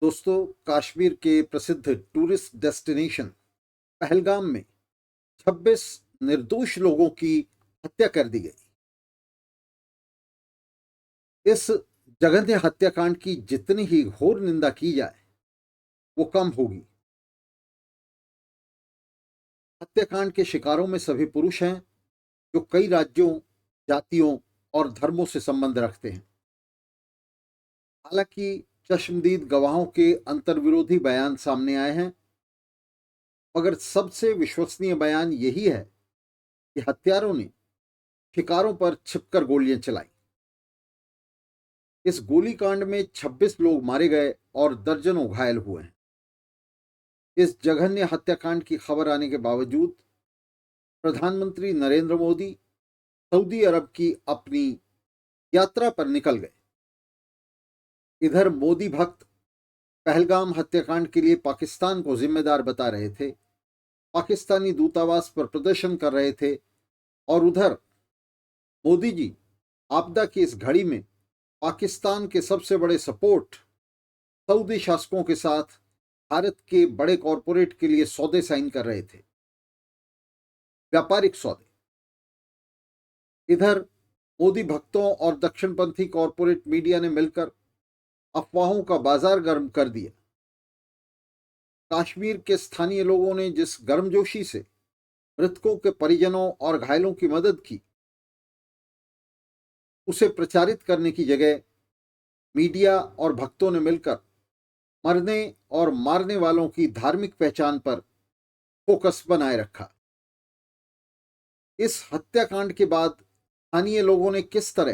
दोस्तों, कश्मीर के प्रसिद्ध टूरिस्ट डेस्टिनेशन पहलगाम में 26 निर्दोष लोगों की हत्या कर दी गई। इस जघन्य हत्याकांड की जितनी ही घोर निंदा की जाए वो कम होगी। हत्याकांड के शिकारों में सभी पुरुष हैं जो कई राज्यों, जातियों और धर्मों से संबंध रखते हैं। हालांकि चश्मदीद गवाहों के अंतर्विरोधी बयान सामने आए हैं, मगर सबसे विश्वसनीय बयान यही है कि हत्यारों ने शिकारों पर छिपकर गोलियां चलाई। इस गोलीकांड में 26 लोग मारे गए और दर्जनों घायल हुए हैं। इस जघन्य हत्याकांड की खबर आने के बावजूद प्रधानमंत्री नरेंद्र मोदी सऊदी अरब की अपनी यात्रा पर निकल गए। इधर मोदी भक्त पहलगाम हत्याकांड के लिए पाकिस्तान को जिम्मेदार बता रहे थे, पाकिस्तानी दूतावास पर प्रदर्शन कर रहे थे, और उधर मोदी जी आपदा की इस घड़ी में पाकिस्तान के सबसे बड़े सपोर्ट सऊदी शासकों के साथ भारत के बड़े कॉरपोरेट के लिए सौदे साइन कर रहे थे, व्यापारिक सौदे। इधर मोदी भक्तों और दक्षिणपंथी कॉरपोरेट मीडिया ने मिलकर अफवाहों का बाजार गर्म कर दिया। कश्मीर के स्थानीय लोगों ने जिस गर्मजोशी से मृतकों के परिजनों और घायलों की मदद की, उसे प्रचारित करने की जगह मीडिया और भक्तों ने मिलकर मरने और मारने वालों की धार्मिक पहचान पर फोकस बनाए रखा। इस हत्याकांड के बाद स्थानीय लोगों ने किस तरह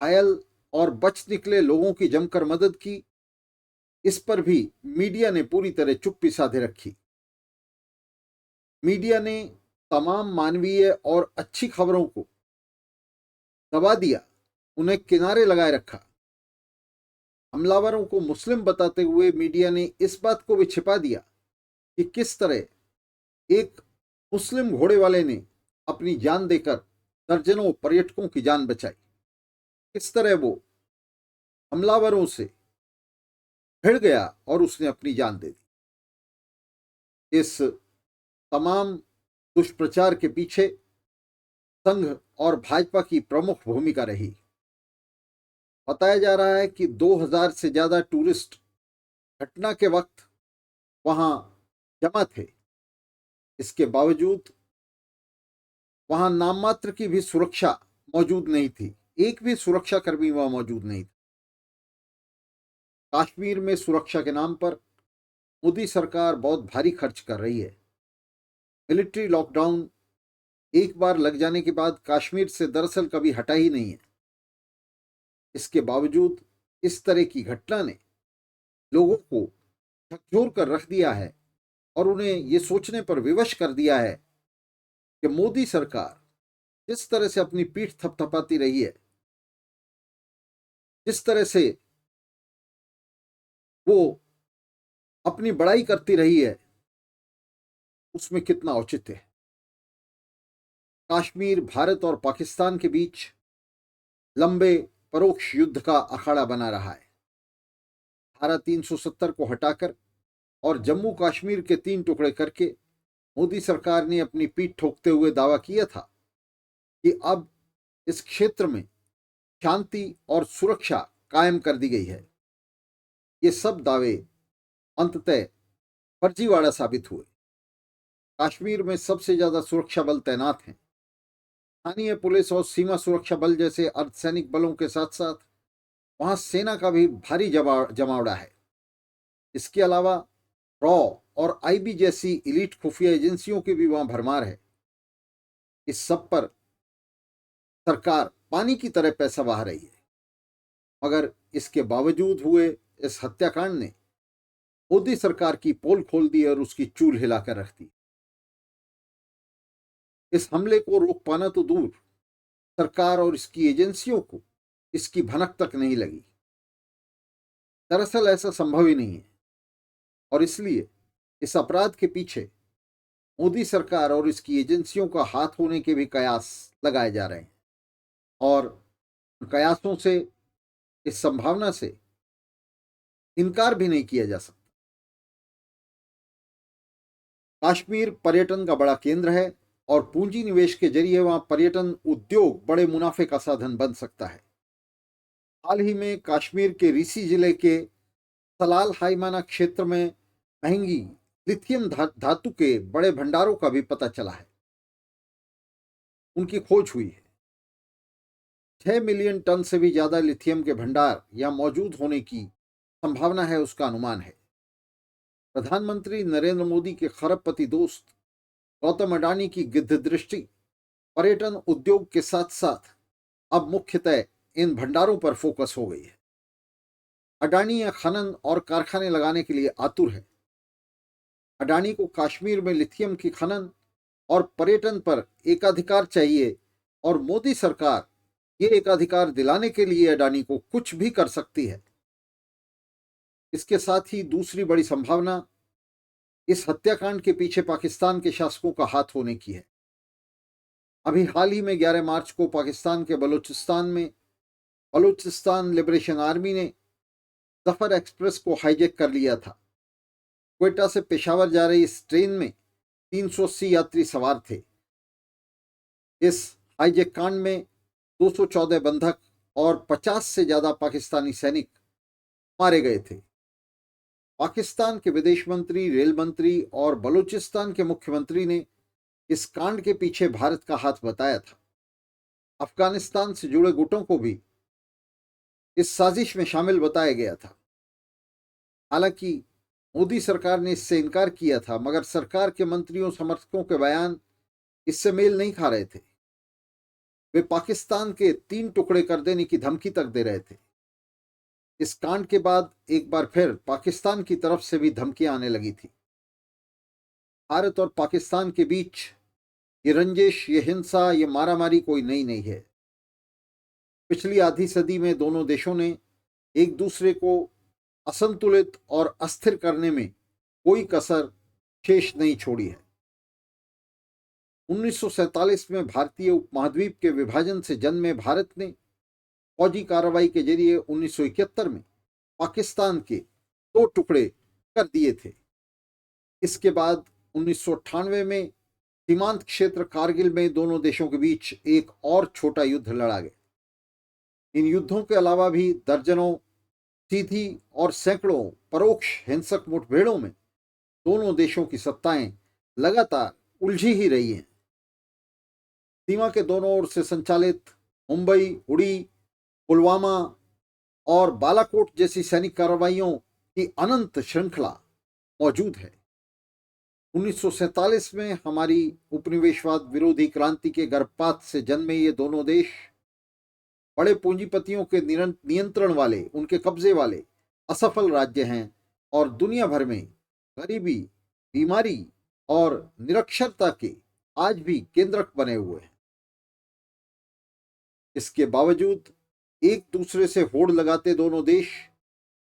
घायल और बच निकले लोगों की जमकर मदद की, इस पर भी मीडिया ने पूरी तरह चुप्पी साधे रखी। मीडिया ने तमाम मानवीय और अच्छी खबरों को दबा दिया, उन्हें किनारे लगाए रखा। हमलावरों को मुस्लिम बताते हुए मीडिया ने इस बात को भी छिपा दिया कि किस तरह एक मुस्लिम घोड़े वाले ने अपनी जान देकर दर्जनों पर्यटकों की जान बचाई। किस तरह वो हमलावरों से भिड़ गया और उसने अपनी जान दे दी। इस तमाम दुष्प्रचार के पीछे संघ और भाजपा की प्रमुख भूमिका रही। बताया जा रहा है कि 2000 से ज्यादा टूरिस्ट घटना के वक्त वहां जमा थे। इसके बावजूद वहां नाम मात्र की भी सुरक्षा मौजूद नहीं थी, एक भी सुरक्षा कर्मी वहां मौजूद नहीं था। कश्मीर में सुरक्षा के नाम पर मोदी सरकार बहुत भारी खर्च कर रही है। मिलिट्री लॉकडाउन एक बार लग जाने के बाद कश्मीर से दरअसल कभी हटा ही नहीं है। इसके बावजूद इस तरह की घटना ने लोगों को झकझोर कर रख दिया है और उन्हें ये सोचने पर विवश कर दिया है कि मोदी सरकार जिस तरह से अपनी पीठ थपथपाती रही है, जिस तरह से वो अपनी बड़ाई करती रही है, उसमें कितना औचित्य है। कश्मीर भारत और पाकिस्तान के बीच लंबे परोक्ष युद्ध का अखाड़ा बना रहा है। धारा 370 को हटाकर और जम्मू कश्मीर के 3 टुकड़े करके मोदी सरकार ने अपनी पीठ ठोकते हुए दावा किया था कि अब इस क्षेत्र में शांति और सुरक्षा कायम कर दी गई है। ये सब दावे अंततः फर्जीवाड़ा साबित हुए। कश्मीर में सबसे ज्यादा सुरक्षा बल तैनात हैं। स्थानीय पुलिस और सीमा सुरक्षा बल जैसे अर्धसैनिक बलों के साथ साथ वहां सेना का भी भारी जमावड़ा है। इसके अलावा रॉ और आईबी जैसी इलीट खुफिया एजेंसियों की भी वहां भरमार है। इस सब पर सरकार पानी की तरह पैसा बहा रही है, मगर इसके बावजूद हुए इस हत्याकांड ने मोदी सरकार की पोल खोल दी और उसकी चूल हिलाकर रख दी। इस हमले को रोक पाना तो दूर, सरकार और इसकी एजेंसियों को इसकी भनक तक नहीं लगी। दरअसल ऐसा संभव ही नहीं है, और इसलिए इस अपराध के पीछे मोदी सरकार और इसकी एजेंसियों का हाथ होने के भी कयास लगाए जा रहे हैं। और कयासों से, इस संभावना से इनकार भी नहीं किया जा सकता। कश्मीर पर्यटन का बड़ा केंद्र है और पूंजी निवेश के जरिए वहां पर्यटन उद्योग बड़े मुनाफे का साधन बन सकता है। हाल ही में कश्मीर के रीसी जिले के सलाल हाइमाना क्षेत्र में महंगी लिथियम धातु के बड़े भंडारों का भी पता चला है। उनकी खोज हुई है। 6 मिलियन टन से भी ज्यादा लिथियम के भंडार यहां मौजूद होने की संभावना है, उसका अनुमान है। प्रधानमंत्री नरेंद्र मोदी के खरबपति दोस्त गौतम अडानी की गिद्ध दृष्टि पर्यटन उद्योग के साथ साथ अब मुख्यतः इन भंडारों पर फोकस हो गई है। अडानी या खनन और कारखाने लगाने के लिए आतुर है। अडानी को कश्मीर में लिथियम की खनन और पर्यटन पर एकाधिकार चाहिए और मोदी सरकार ये एकाधिकार दिलाने के लिए अडानी को कुछ भी कर सकती है। इसके साथ ही दूसरी बड़ी संभावना इस हत्याकांड के पीछे पाकिस्तान के शासकों का हाथ होने की है। अभी हाल ही में 11 मार्च को पाकिस्तान के बलूचिस्तान में बलूचिस्तान लिबरेशन आर्मी ने जफर एक्सप्रेस को हाईजैक कर लिया था। क्वेटा से पेशावर जा रही इस ट्रेन में 380 यात्री सवार थे। इस हाईजैक कांड में 214 बंधक और 50 से ज्यादा पाकिस्तानी सैनिक मारे गए थे। पाकिस्तान के विदेश मंत्री, रेल मंत्री और बलूचिस्तान के मुख्यमंत्री ने इस कांड के पीछे भारत का हाथ बताया था। अफगानिस्तान से जुड़े गुटों को भी इस साजिश में शामिल बताया गया था। हालांकि मोदी सरकार ने इससे इनकार किया था, मगर सरकार के मंत्रियों समर्थकों के बयान इससे मेल नहीं खा रहे थे। वे पाकिस्तान के 3 टुकड़े कर देने की धमकी तक दे रहे थे। इस कांड के बाद एक बार फिर पाकिस्तान की तरफ से भी धमकियां आने लगी थी। भारत और पाकिस्तान के बीच ये रंजिश, ये हिंसा, ये मारामारी कोई नई नहीं है। पिछली आधी सदी में दोनों देशों ने एक दूसरे को असंतुलित और अस्थिर करने में कोई कसर शेष नहीं छोड़ी है। 1947 में भारतीय उपमहाद्वीप के विभाजन से जन्मे भारत ने फौजी कार्रवाई के जरिए 1971 में पाकिस्तान के 2 टुकड़े कर दिए थे। इसके बाद 1998 में सीमांत क्षेत्र कारगिल में दोनों देशों के बीच एक और छोटा युद्ध लड़ा गया। इन युद्धों के अलावा भी दर्जनों सीधी और सैकड़ों परोक्ष हिंसक मुठभेड़ों में दोनों देशों की सत्ताएं लगातार उलझी ही रही हैं। सीमा के दोनों ओर से संचालित मुंबई, उड़ी, पुलवामा और बालाकोट जैसी सैनिक कार्रवाइयों की अनंत श्रृंखला मौजूद है। 1947 में हमारी उपनिवेशवाद विरोधी क्रांति के गर्भपात से जन्मे ये दोनों देश बड़े पूंजीपतियों के नियंत्रण वाले, उनके कब्जे वाले असफल राज्य हैं और दुनिया भर में गरीबी, बीमारी और निरक्षरता के आज भी केंद्रक बने हुए हैं। इसके बावजूद एक दूसरे से होड़ लगाते दोनों देश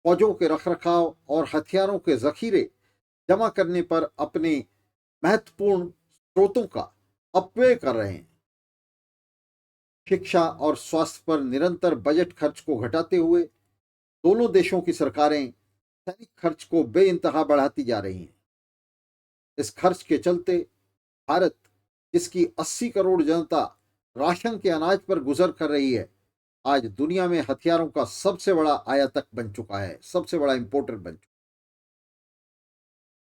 फौजों के रखरखाव और हथियारों के जखीरे जमा करने पर अपने महत्वपूर्ण स्रोतों का अपव्यय कर रहे हैं। शिक्षा और स्वास्थ्य पर निरंतर बजट खर्च को घटाते हुए दोनों देशों की सरकारें सैनिक खर्च को बेइंतहा बढ़ाती जा रही हैं। इस खर्च के चलते भारत, जिसकी 80 करोड़ जनता राशन के अनाज पर गुजर कर रही है, आज दुनिया में हथियारों का सबसे बड़ा आयातक बन चुका है, सबसे बड़ा इंपोर्टर बन चुका है।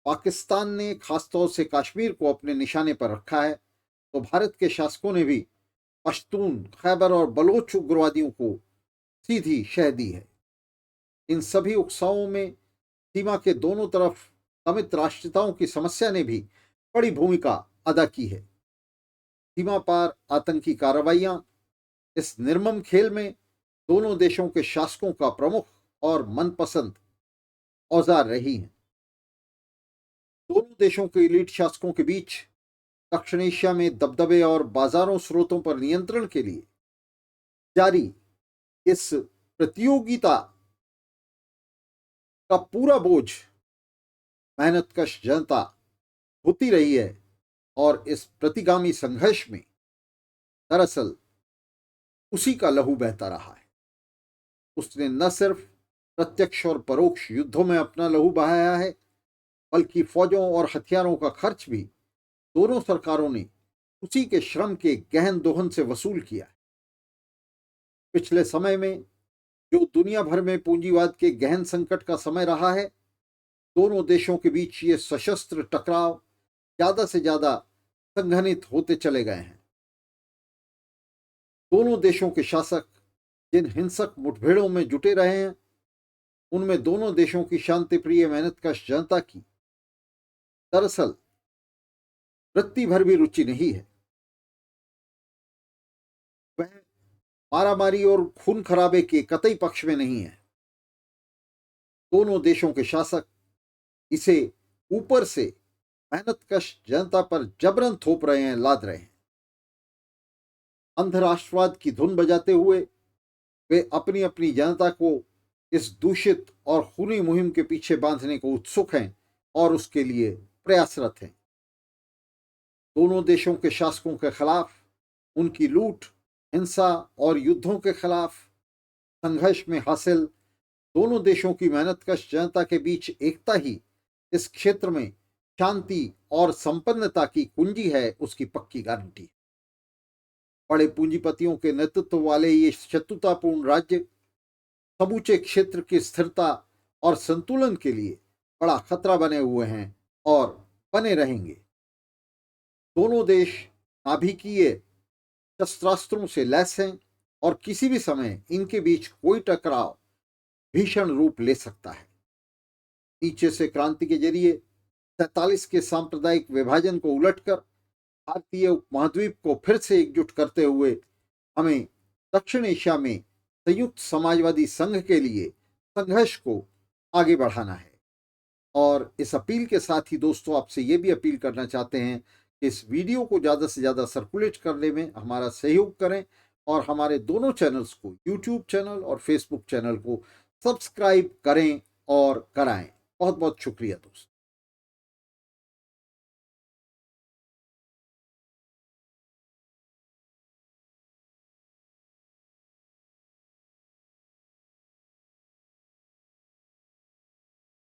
पाकिस्तान ने खासतौर से कश्मीर को अपने निशाने पर रखा है, तो भारत के शासकों ने भी पश्तून, खैबर और बलोच उग्रवादियों को सीधी शह दी है। इन सभी उकसावों में सीमा के दोनों तरफ समित राष्ट्रीयताओं की समस्या ने भी बड़ी भूमिका अदा की है। सीमा पार आतंकी कार्रवाइयां इस निर्मम खेल में दोनों देशों के शासकों का प्रमुख और मनपसंद औजार रही हैं। दोनों देशों के एलीट शासकों के बीच दक्षिण एशिया में दबदबे और बाजारों स्रोतों पर नियंत्रण के लिए जारी इस प्रतियोगिता का पूरा बोझ मेहनतकश जनता होती रही है और इस प्रतिगामी संघर्ष में दरअसल उसी का लहू बहता रहा है। उसने न सिर्फ प्रत्यक्ष और परोक्ष युद्धों में अपना लहू बहाया है, बल्कि फौजों और हथियारों का खर्च भी दोनों सरकारों ने उसी के श्रम के गहन दोहन से वसूल किया है। पिछले समय में जो दुनिया भर में पूंजीवाद के गहन संकट का समय रहा है, दोनों देशों के बीच ये सशस्त्र टकराव ज्यादा से ज्यादा संघनित होते चले गए हैं। दोनों देशों के शासक जिन हिंसक मुठभेड़ों में जुटे रहे हैं, उनमें दोनों देशों की शांतिप्रिय मेहनतकश जनता की दरअसल रत्ती भर भी रुचि नहीं है। वह मारामारी और खून खराबे के कतई पक्ष में नहीं है। दोनों देशों के शासक इसे ऊपर से मेहनतकश जनता पर जबरन थोप रहे हैं, लाद रहे हैं। अंधराष्ट्रवाद की धुन बजाते हुए वे अपनी अपनी जनता को इस दूषित और खूनी मुहिम के पीछे बांधने को उत्सुक हैं और उसके लिए प्रयासरत हैं। दोनों देशों के शासकों के खिलाफ उनकी लूट, हिंसा और युद्धों के खिलाफ संघर्ष में हासिल दोनों देशों की मेहनतकश जनता के बीच एकता ही इस क्षेत्र में शांति और संपन्नता की कुंजी है, उसकी पक्की गारंटी। बड़े पूंजीपतियों के नेतृत्व वाले ये शत्रुतापूर्ण राज्य समूचे क्षेत्र की स्थिरता और संतुलन के लिए बड़ा खतरा बने हुए हैं और बने रहेंगे। दोनों देश नाभिकीय शस्त्रास्त्रों से लैस हैं और किसी भी समय इनके बीच कोई टकराव भीषण रूप ले सकता है। नीचे से क्रांति के जरिए 47 के सांप्रदायिक विभाजन को उलटकर भारतीय उपमहाद्वीप को फिर से एकजुट करते हुए हमें दक्षिण एशिया में संयुक्त समाजवादी संघ के लिए संघर्ष को आगे बढ़ाना है। और इस अपील के साथ ही दोस्तों, आपसे ये भी अपील करना चाहते हैं कि इस वीडियो को ज़्यादा से ज़्यादा सर्कुलेट करने में हमारा सहयोग करें और हमारे दोनों चैनल्स को, यूट्यूब चैनल और फेसबुक चैनल को सब्सक्राइब करें और कराएं। बहुत बहुत शुक्रिया दोस्तों।